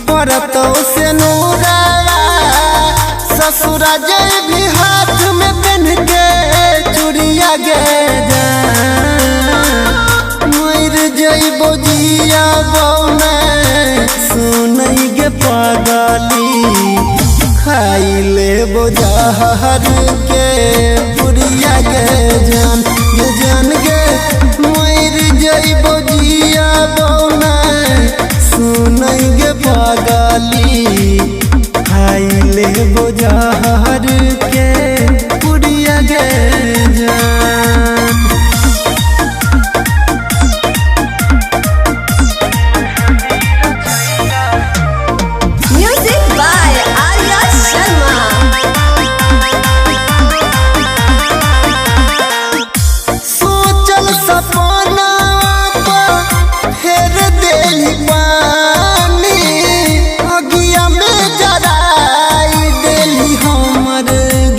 परतो से नूरावा ससुरा जय भी हाथ में पहन के चूड़िया गे मर जय बोजिया बौने सुनई गे पागली खाई ले बोझाहर के पुरिया गे जान गे मर जय बोजिया बौने सुनई गे पागली खाई ले बोझाहर के पुरिया गे जान। Music by Arya Sharma। सोचल सपना फेर देली पानी अगिया में जराई देली हमर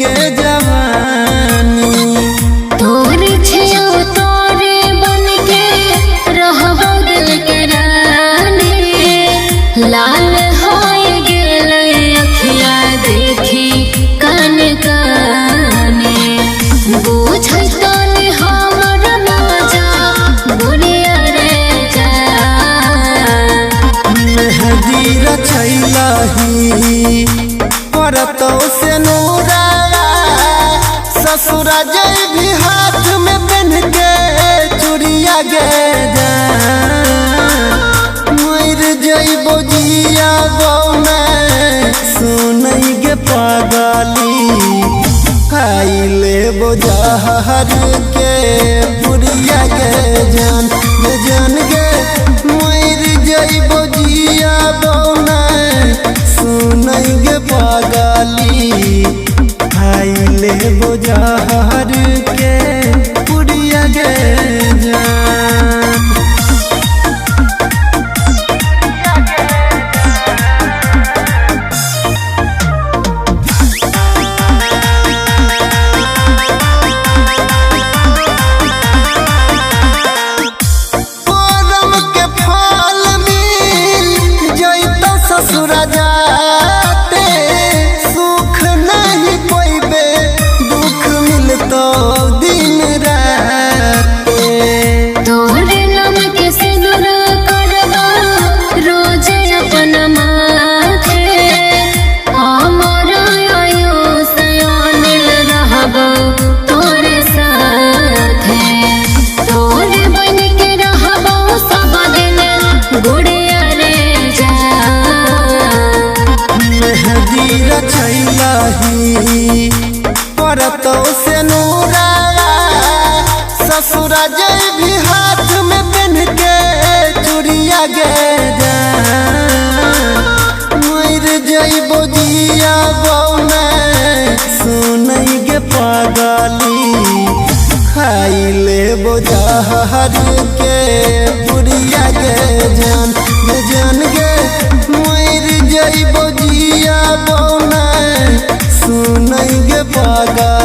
गे जवानी। तोरे छियो तोरे बन के रहबो दिल के रानी लाल होय गेलै अखिया देखी कान काने बुझै तने हमर मजा बुनिया रे जा मेहदी रचैलही परतो से नूरावा ससुरा जय भी हाथ में पहन के चूड़िया गे मर जय बोजिया बौने सुनई गे पागली खाई ले बोझाहर के पुरिया गे जान गे मर जय बोजिया बौने सुनई गे पागली खाई ले बोझाहर के पुरिया गे जान। करम के फल मिल जइतो ससुरा जाते सुख नहीं पैबे दुख मिलतो दिन राते। तोरे नाम के सिंदूर करबो रोज अपन माथे हमर आयुष अनिल रहबो तोरे साथे तोरे बन के रहबो सब दिन गुड़िया रे जा मेहदी रचैलही परतो से नूरावा ससुरा जय भी हाथ में पहन के चूड़िया गे मर जय बोजिया बौने सुनई गे पागली खाई ले बोझाहर के पुरिया गे जान गे मर जय बोजिया बौने सुनई गे पागली